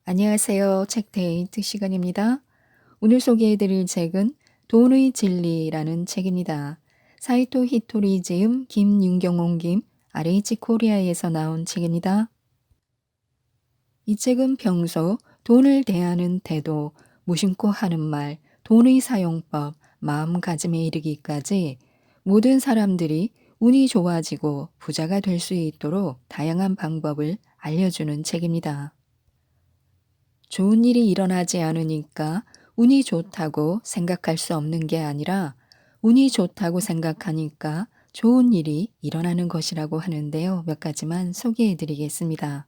안녕하세요. 책데이트 시간입니다. 오늘 소개해드릴 책은 돈의 진리라는 책입니다. 사이토 히토리 지음 김윤경홍 김 RH 코리아에서 나온 책입니다. 이 책은 평소 돈을 대하는 태도, 무심코 하는 말, 돈의 사용법, 마음가짐에 이르기까지 모든 사람들이 운이 좋아지고 부자가 될 수 있도록 다양한 방법을 알려주는 책입니다. 좋은 일이 일어나지 않으니까 운이 좋다고 생각할 수 없는 게 아니라 운이 좋다고 생각하니까 좋은 일이 일어나는 것이라고 하는데요. 몇 가지만 소개해 드리겠습니다.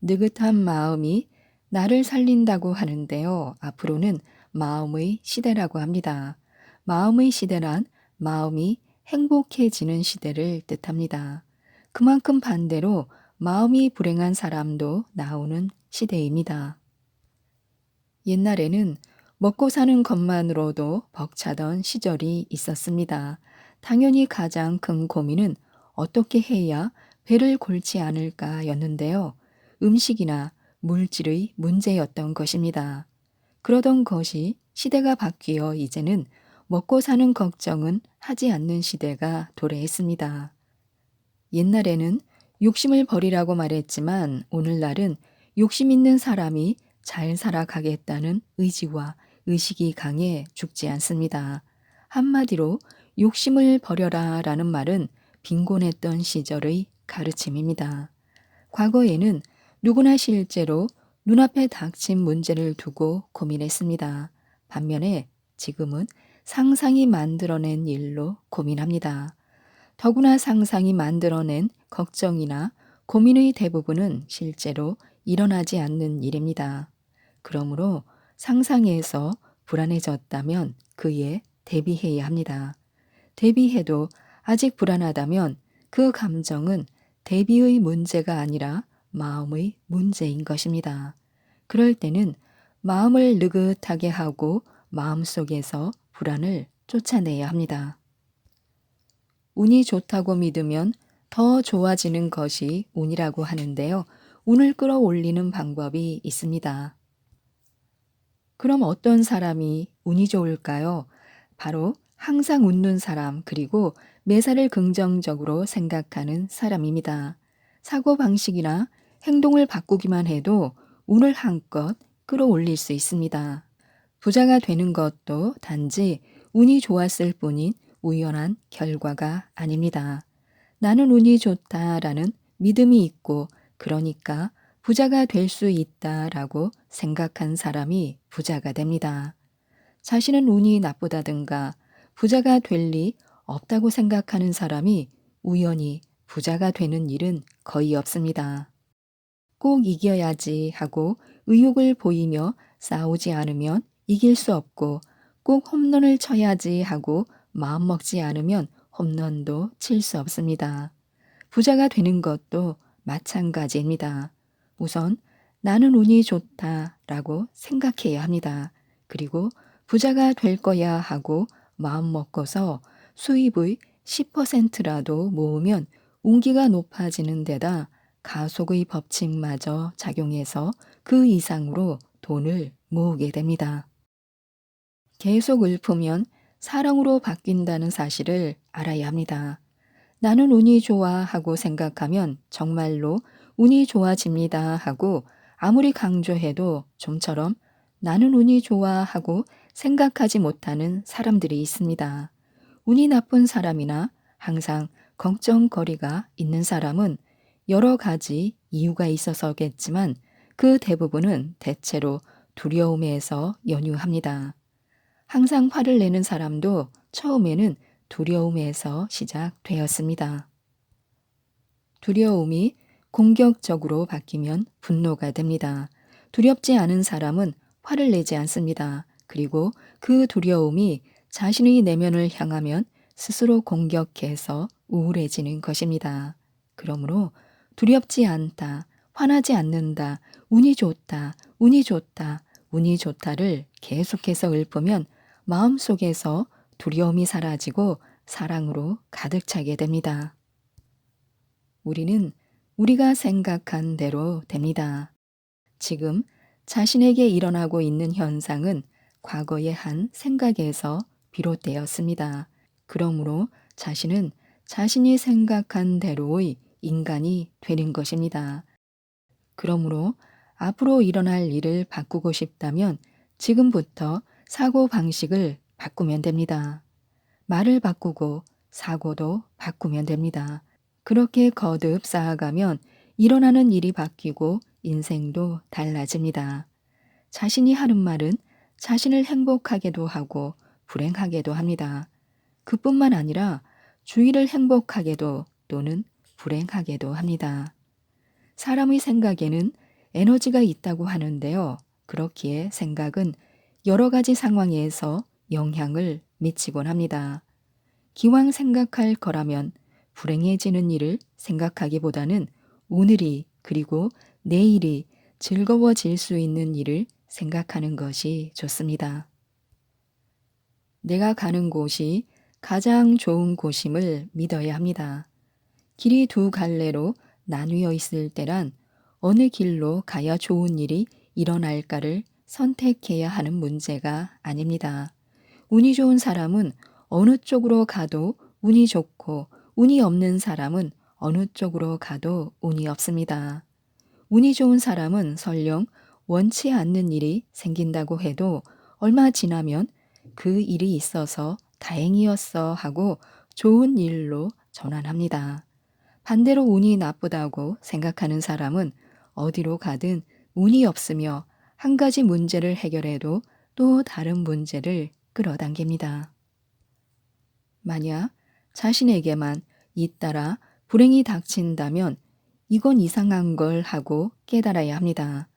느긋한 마음이 나를 살린다고 하는데요. 앞으로는 마음의 시대라고 합니다. 마음의 시대란 마음이 행복해지는 시대를 뜻합니다. 그만큼 반대로 마음이 불행한 사람도 나오는 시대입니다. 옛날에는 먹고 사는 것만으로도 벅차던 시절이 있었습니다. 당연히 가장 큰 고민은 어떻게 해야 배를 골지 않을까였는데요. 음식이나 물질의 문제였던 것입니다. 그러던 것이 시대가 바뀌어 이제는 먹고 사는 걱정은 하지 않는 시대가 도래했습니다. 옛날에는 욕심을 버리라고 말했지만 오늘날은 욕심 있는 사람이 잘 살아가겠다는 의지와 의식이 강해 죽지 않습니다. 한마디로 욕심을 버려라 라는 말은 빈곤했던 시절의 가르침입니다. 과거에는 누구나 실제로 눈앞에 닥친 문제를 두고 고민했습니다. 반면에 지금은 상상이 만들어낸 일로 고민합니다. 더구나 상상이 만들어낸 걱정이나 고민의 대부분은 실제로 일어나지 않는 일입니다. 그러므로 상상에서 불안해졌다면 그에 대비해야 합니다. 대비해도 아직 불안하다면 그 감정은 대비의 문제가 아니라 마음의 문제인 것입니다. 그럴 때는 마음을 느긋하게 하고 마음속에서 불안을 쫓아내야 합니다. 운이 좋다고 믿으면 더 좋아지는 것이 운이라고 하는데요. 운을 끌어올리는 방법이 있습니다. 그럼 어떤 사람이 운이 좋을까요? 바로 항상 웃는 사람, 그리고 매사를 긍정적으로 생각하는 사람입니다. 사고방식이나 행동을 바꾸기만 해도 운을 한껏 끌어올릴 수 있습니다. 부자가 되는 것도 단지 운이 좋았을 뿐인 우연한 결과가 아닙니다. 나는 운이 좋다라는 믿음이 있고 그러니까 부자가 될 수 있다라고 생각한 사람이 부자가 됩니다. 자신은 운이 나쁘다든가 부자가 될 리 없다고 생각하는 사람이 우연히 부자가 되는 일은 거의 없습니다. 꼭 이겨야지 하고 의욕을 보이며 싸우지 않으면 이길 수 없고 꼭 홈런을 쳐야지 하고 마음먹지 않으면 홈런도 칠 수 없습니다. 부자가 되는 것도 마찬가지입니다. 우선 나는 운이 좋다라고 생각해야 합니다. 그리고 부자가 될 거야 하고 마음먹고서 수입의 10%라도 모으면 운기가 높아지는 데다 가속의 법칙마저 작용해서 그 이상으로 돈을 모으게 됩니다. 계속 읊으면 사랑으로 바뀐다는 사실을 알아야 합니다. 나는 운이 좋아 하고 생각하면 정말로 운이 좋아집니다 하고 아무리 강조해도 좀처럼 나는 운이 좋아 하고 생각하지 못하는 사람들이 있습니다. 운이 나쁜 사람이나 항상 걱정거리가 있는 사람은 여러 가지 이유가 있어서겠지만 그 대부분은 대체로 두려움에서 연유합니다. 항상 화를 내는 사람도 처음에는 두려움에서 시작되었습니다. 두려움이 공격적으로 바뀌면 분노가 됩니다. 두렵지 않은 사람은 화를 내지 않습니다. 그리고 그 두려움이 자신의 내면을 향하면 스스로 공격해서 우울해지는 것입니다. 그러므로 두렵지 않다, 화나지 않는다, 운이 좋다, 운이 좋다, 운이 좋다를 계속해서 읊으면 마음속에서 두려움이 사라지고 사랑으로 가득 차게 됩니다. 우리는 우리가 생각한 대로 됩니다. 지금 자신에게 일어나고 있는 현상은 과거의 한 생각에서 비롯되었습니다. 그러므로 자신은 자신이 생각한 대로의 인간이 되는 것입니다. 그러므로 앞으로 일어날 일을 바꾸고 싶다면 지금부터 사고 방식을 바꾸면 됩니다. 말을 바꾸고 사고도 바꾸면 됩니다. 그렇게 거듭 쌓아가면 일어나는 일이 바뀌고 인생도 달라집니다. 자신이 하는 말은 자신을 행복하게도 하고 불행하게도 합니다. 그뿐만 아니라 주위를 행복하게도 또는 불행하게도 합니다. 사람의 생각에는 에너지가 있다고 하는데요. 그렇기에 생각은 여러 가지 상황에서 영향을 미치곤 합니다. 기왕 생각할 거라면 불행해지는 일을 생각하기보다는 오늘이 그리고 내일이 즐거워질 수 있는 일을 생각하는 것이 좋습니다. 내가 가는 곳이 가장 좋은 곳임을 믿어야 합니다. 길이 두 갈래로 나뉘어 있을 때란 어느 길로 가야 좋은 일이 일어날까를 선택해야 하는 문제가 아닙니다. 운이 좋은 사람은 어느 쪽으로 가도 운이 좋고 운이 없는 사람은 어느 쪽으로 가도 운이 없습니다. 운이 좋은 사람은 설령 원치 않는 일이 생긴다고 해도 얼마 지나면 그 일이 있어서 다행이었어 하고 좋은 일로 전환합니다. 반대로 운이 나쁘다고 생각하는 사람은 어디로 가든 운이 없으며 한 가지 문제를 해결해도 또 다른 문제를 끌어당깁니다. 만약 자신에게만 잇따라 불행이 닥친다면 이건 이상한 걸 하고 깨달아야 합니다.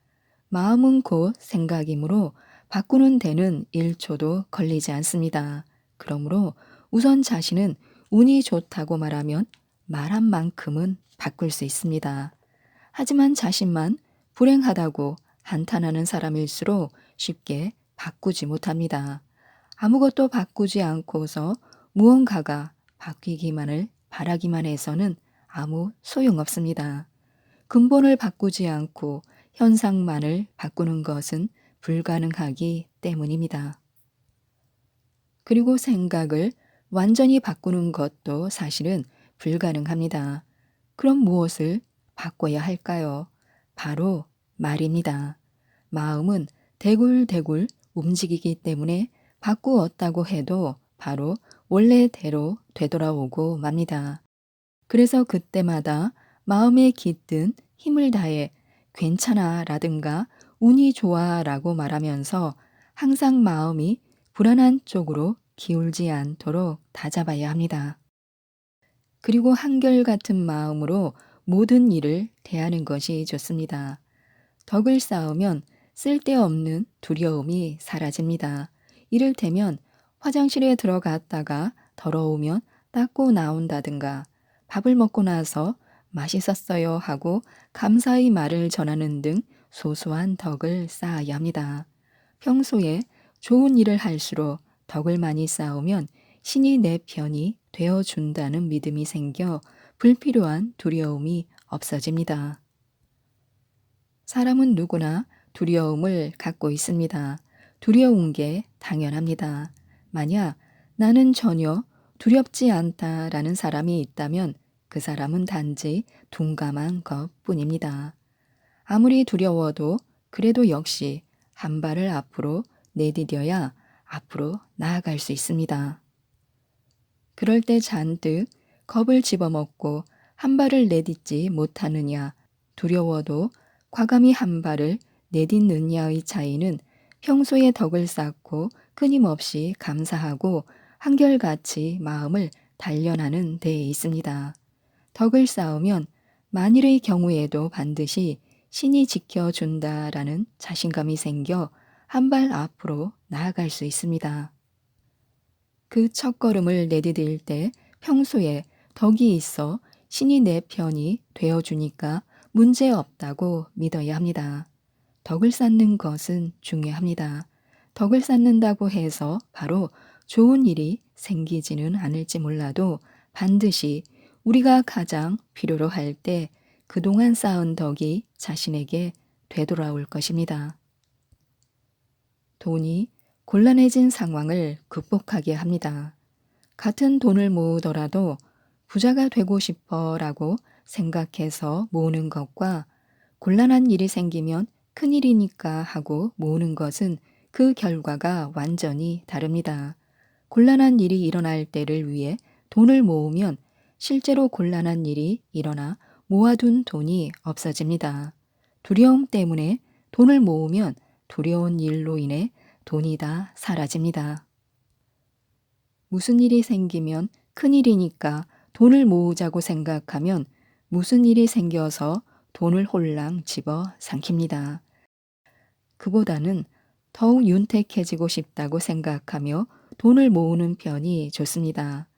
마음은 곧 생각이므로 바꾸는 데는 1초도 걸리지 않습니다. 그러므로 우선 자신은 운이 좋다고 말하면 말한 만큼은 바꿀 수 있습니다. 하지만 자신만 불행하다고 한탄하는 사람일수록 쉽게 바꾸지 못합니다. 아무것도 바꾸지 않고서 무언가가 바뀌기만을 바라기만 해서는 아무 소용없습니다. 근본을 바꾸지 않고 현상만을 바꾸는 것은 불가능하기 때문입니다. 그리고 생각을 완전히 바꾸는 것도 사실은 불가능합니다. 그럼 무엇을 바꿔야 할까요? 바로 말입니다. 마음은 대굴대굴 움직이기 때문에 바꾸었다고 해도 바로 원래대로 되돌아오고 맙니다. 그래서 그때마다 마음에 깃든 힘을 다해 괜찮아 라든가 운이 좋아 라고 말하면서 항상 마음이 불안한 쪽으로 기울지 않도록 다잡아야 합니다. 그리고 한결같은 마음으로 모든 일을 대하는 것이 좋습니다. 덕을 쌓으면 쓸데없는 두려움이 사라집니다. 이를테면 화장실에 들어갔다가 더러우면 닦고 나온다든가 밥을 먹고 나서 맛있었어요 하고 감사의 말을 전하는 등 소소한 덕을 쌓아야 합니다. 평소에 좋은 일을 할수록 덕을 많이 쌓으면 신이 내 편이 되어준다는 믿음이 생겨 불필요한 두려움이 없어집니다. 사람은 누구나 두려움을 갖고 있습니다. 두려운 게 당연합니다. 만약 나는 전혀 두렵지 않다라는 사람이 있다면 그 사람은 단지 둔감한 것뿐입니다. 아무리 두려워도 그래도 역시 한 발을 앞으로 내디뎌야 앞으로 나아갈 수 있습니다. 그럴 때 잔뜩 겁을 집어먹고 한 발을 내딛지 못하느냐, 두려워도 과감히 한 발을 내딛느냐의 차이는 평소에 덕을 쌓고 끊임없이 감사하고 한결같이 마음을 단련하는 데에 있습니다. 덕을 쌓으면 만일의 경우에도 반드시 신이 지켜준다라는 자신감이 생겨 한 발 앞으로 나아갈 수 있습니다. 그 첫걸음을 내디딜 때 평소에 덕이 있어 신이 내 편이 되어주니까 문제없다고 믿어야 합니다. 덕을 쌓는 것은 중요합니다. 덕을 쌓는다고 해서 바로 좋은 일이 생기지는 않을지 몰라도 반드시 우리가 가장 필요로 할 때 그동안 쌓은 덕이 자신에게 되돌아올 것입니다. 돈이 곤란해진 상황을 극복하게 합니다. 같은 돈을 모으더라도 부자가 되고 싶어라고 생각해서 모으는 것과 곤란한 일이 생기면 큰일이니까 하고 모으는 것은 그 결과가 완전히 다릅니다. 곤란한 일이 일어날 때를 위해 돈을 모으면 실제로 곤란한 일이 일어나 모아둔 돈이 없어집니다. 두려움 때문에 돈을 모으면 두려운 일로 인해 돈이 다 사라집니다. 무슨 일이 생기면 큰일이니까 돈을 모으자고 생각하면 무슨 일이 생겨서 돈을 홀랑 집어 삼킵니다. 그보다는 더욱 윤택해지고 싶다고 생각하며 돈을 모으는 편이 좋습니다.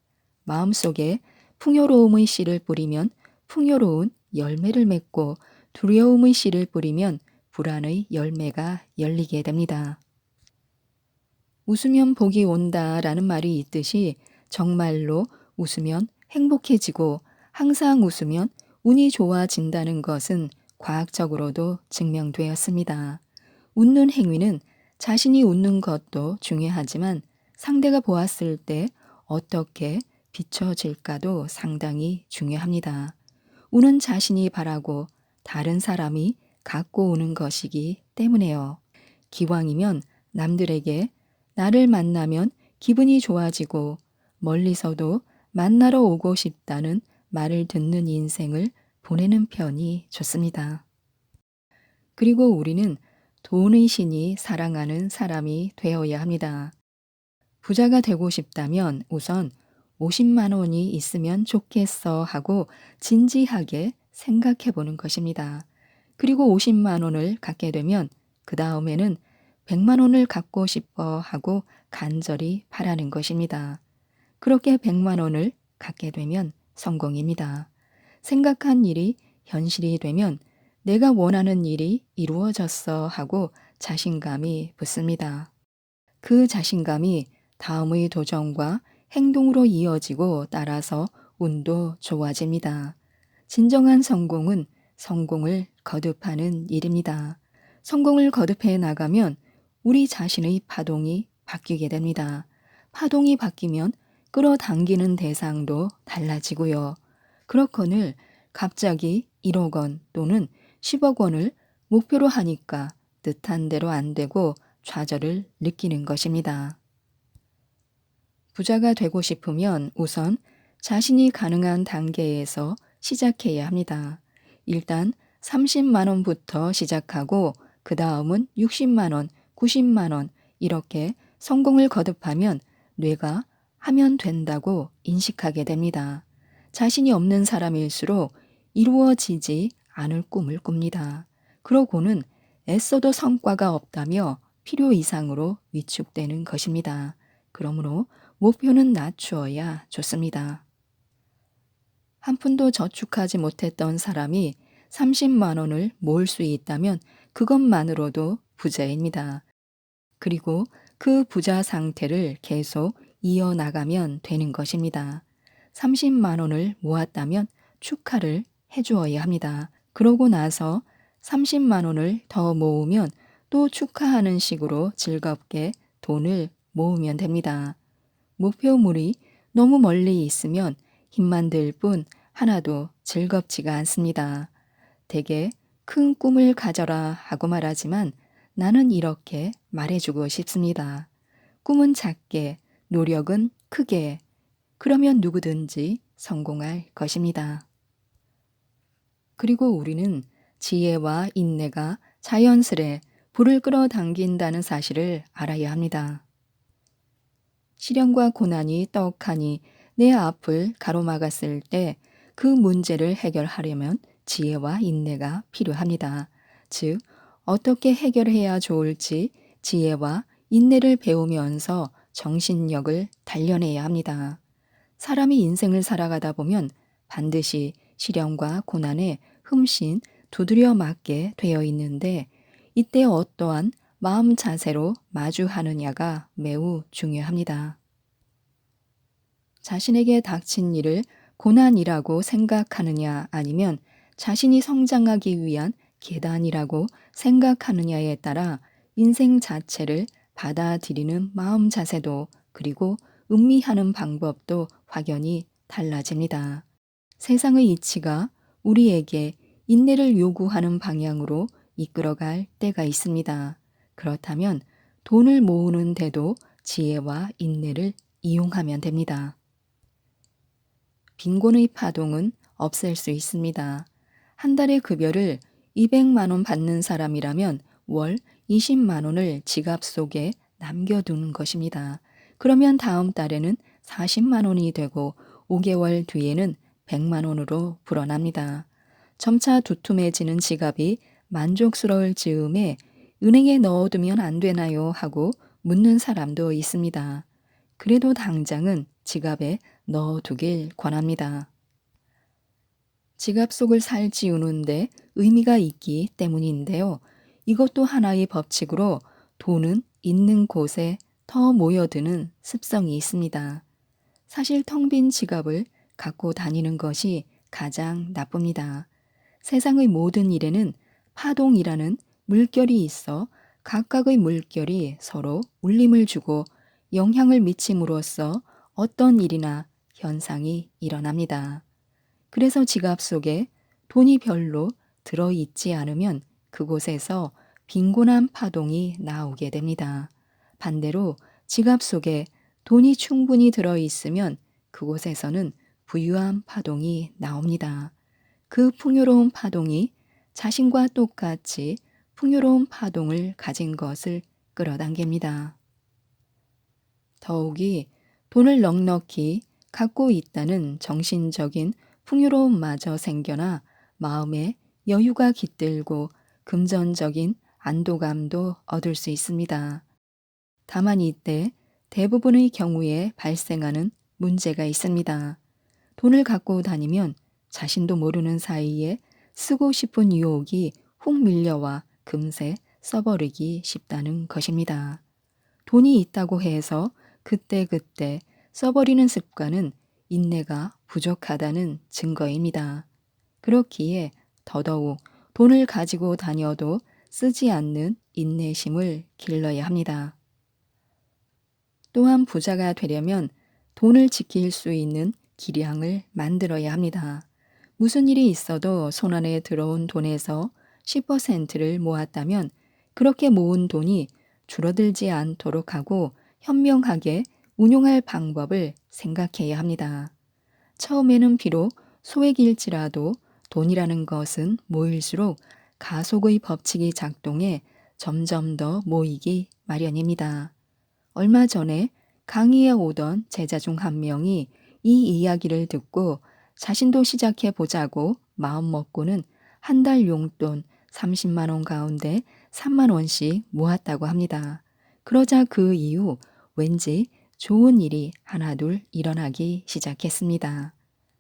마음속에 풍요로움의 씨를 뿌리면 풍요로운 열매를 맺고 두려움의 씨를 뿌리면 불안의 열매가 열리게 됩니다. 웃으면 복이 온다라는 말이 있듯이 정말로 웃으면 행복해지고 항상 웃으면 운이 좋아진다는 것은 과학적으로도 증명되었습니다. 웃는 행위는 자신이 웃는 것도 중요하지만 상대가 보았을 때 어떻게 비춰질까도 상당히 중요합니다. 우는 자신이 바라고 다른 사람이 갖고 오는 것이기 때문에요. 기왕이면 남들에게 나를 만나면 기분이 좋아지고 멀리서도 만나러 오고 싶다는 말을 듣는 인생을 보내는 편이 좋습니다. 그리고 우리는 돈의 신이 사랑하는 사람이 되어야 합니다. 부자가 되고 싶다면 우선 50만 원이 있으면 좋겠어 하고 진지하게 생각해 보는 것입니다. 그리고 50만 원을 갖게 되면 그 다음에는 100만 원을 갖고 싶어 하고 간절히 바라는 것입니다. 그렇게 100만 원을 갖게 되면 성공입니다. 생각한 일이 현실이 되면 내가 원하는 일이 이루어졌어 하고 자신감이 붙습니다. 그 자신감이 다음의 도전과 행동으로 이어지고 따라서 운도 좋아집니다. 진정한 성공은 성공을 거듭하는 일입니다. 성공을 거듭해 나가면 우리 자신의 파동이 바뀌게 됩니다. 파동이 바뀌면 끌어당기는 대상도 달라지고요. 그렇거늘 갑자기 1억 원 또는 10억 원을 목표로 하니까 뜻한 대로 안 되고 좌절을 느끼는 것입니다. 부자가 되고 싶으면 우선 자신이 가능한 단계에서 시작해야 합니다. 일단 30만 원부터 시작하고 그 다음은 60만 원, 90만 원 이렇게 성공을 거듭하면 뇌가 하면 된다고 인식하게 됩니다. 자신이 없는 사람일수록 이루어지지 않을 꿈을 꿉니다. 그러고는 애써도 성과가 없다며 필요 이상으로 위축되는 것입니다. 그러므로 목표는 낮추어야 좋습니다. 한 푼도 저축하지 못했던 사람이 30만 원을 모을 수 있다면 그것만으로도 부자입니다. 그리고 그 부자 상태를 계속 이어나가면 되는 것입니다. 30만 원을 모았다면 축하를 해주어야 합니다. 그러고 나서 30만 원을 더 모으면 또 축하하는 식으로 즐겁게 돈을 모으면 됩니다. 목표물이 너무 멀리 있으면 힘만 들 뿐 하나도 즐겁지가 않습니다. 대개 큰 꿈을 가져라 하고 말하지만 나는 이렇게 말해주고 싶습니다. 꿈은 작게, 노력은 크게. 그러면 누구든지 성공할 것입니다. 그리고 우리는 지혜와 인내가 자연스레 불을 끌어당긴다는 사실을 알아야 합니다. 시련과 고난이 떡하니 내 앞을 가로막았을 때 그 문제를 해결하려면 지혜와 인내가 필요합니다. 즉, 어떻게 해결해야 좋을지 지혜와 인내를 배우면서 정신력을 단련해야 합니다. 사람이 인생을 살아가다 보면 반드시 시련과 고난에 흠씬 두드려 맞게 되어 있는데 이때 어떠한 마음 자세로 마주하느냐가 매우 중요합니다. 자신에게 닥친 일을 고난이라고 생각하느냐 아니면 자신이 성장하기 위한 계단이라고 생각하느냐에 따라 인생 자체를 받아들이는 마음 자세도 그리고 음미하는 방법도 확연히 달라집니다. 세상의 이치가 우리에게 인내를 요구하는 방향으로 이끌어갈 때가 있습니다. 그렇다면 돈을 모으는데도 지혜와 인내를 이용하면 됩니다. 빈곤의 파동은 없앨 수 있습니다. 한 달의 급여를 200만 원 받는 사람이라면 월 20만 원을 지갑 속에 남겨두는 것입니다. 그러면 다음 달에는 40만 원이 되고 5개월 뒤에는 100만 원으로 불어납니다. 점차 두툼해지는 지갑이 만족스러울 즈음에 은행에 넣어두면 안 되나요? 하고 묻는 사람도 있습니다. 그래도 당장은 지갑에 넣어두길 권합니다. 지갑 속을 살찌우는데 의미가 있기 때문인데요. 이것도 하나의 법칙으로 돈은 있는 곳에 더 모여드는 습성이 있습니다. 사실 텅 빈 지갑을 갖고 다니는 것이 가장 나쁩니다. 세상의 모든 일에는 파동이라는 물결이 있어 각각의 물결이 서로 울림을 주고 영향을 미침으로써 어떤 일이나 현상이 일어납니다. 그래서 지갑 속에 돈이 별로 들어있지 않으면 그곳에서 빈곤한 파동이 나오게 됩니다. 반대로 지갑 속에 돈이 충분히 들어있으면 그곳에서는 부유한 파동이 나옵니다. 그 풍요로운 파동이 자신과 똑같이 풍요로운 파동을 가진 것을 끌어당깁니다. 더욱이 돈을 넉넉히 갖고 있다는 정신적인 풍요로움마저 생겨나 마음에 여유가 깃들고 금전적인 안도감도 얻을 수 있습니다. 다만 이때 대부분의 경우에 발생하는 문제가 있습니다. 돈을 갖고 다니면 자신도 모르는 사이에 쓰고 싶은 유혹이 훅 밀려와 금세 써버리기 쉽다는 것입니다. 돈이 있다고 해서 그때그때 써버리는 습관은 인내가 부족하다는 증거입니다. 그렇기에 더더욱 돈을 가지고 다녀도 쓰지 않는 인내심을 길러야 합니다. 또한 부자가 되려면 돈을 지킬 수 있는 기량을 만들어야 합니다. 무슨 일이 있어도 손안에 들어온 돈에서 10%를 모았다면 그렇게 모은 돈이 줄어들지 않도록 하고 현명하게 운용할 방법을 생각해야 합니다. 처음에는 비록 소액일지라도 돈이라는 것은 모일수록 가속의 법칙이 작동해 점점 더 모이기 마련입니다. 얼마 전에 강의에 오던 제자 중 한 명이 이 이야기를 듣고 자신도 시작해 보자고 마음먹고는 한 달 용돈 30만 원 가운데 3만 원씩 모았다고 합니다. 그러자 그 이후 왠지 좋은 일이 하나둘 일어나기 시작했습니다.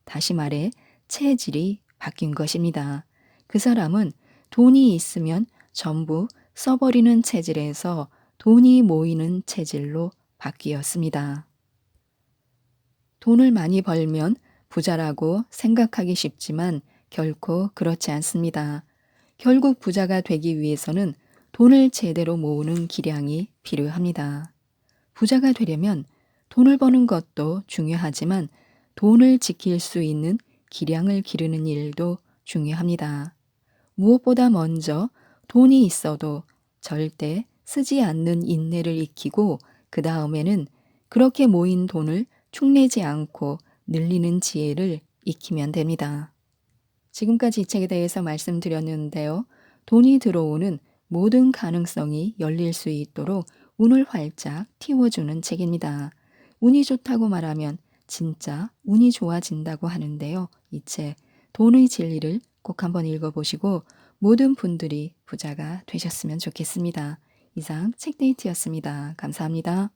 다시 말해 체질이 바뀐 것입니다. 그 사람은 돈이 있으면 전부 써버리는 체질에서 돈이 모이는 체질로 바뀌었습니다. 돈을 많이 벌면 부자라고 생각하기 쉽지만 결코 그렇지 않습니다. 결국 부자가 되기 위해서는 돈을 제대로 모으는 기량이 필요합니다. 부자가 되려면 돈을 버는 것도 중요하지만 돈을 지킬 수 있는 기량을 기르는 일도 중요합니다. 무엇보다 먼저 돈이 있어도 절대 쓰지 않는 인내를 익히고 그 다음에는 그렇게 모인 돈을 축내지 않고 늘리는 지혜를 익히면 됩니다. 지금까지 이 책에 대해서 말씀드렸는데요. 돈이 들어오는 모든 가능성이 열릴 수 있도록 운을 활짝 틔워주는 책입니다. 운이 좋다고 말하면 진짜 운이 좋아진다고 하는데요. 이 책 돈의 진리를 꼭 한번 읽어보시고 모든 분들이 부자가 되셨으면 좋겠습니다. 이상 책데이트였습니다. 감사합니다.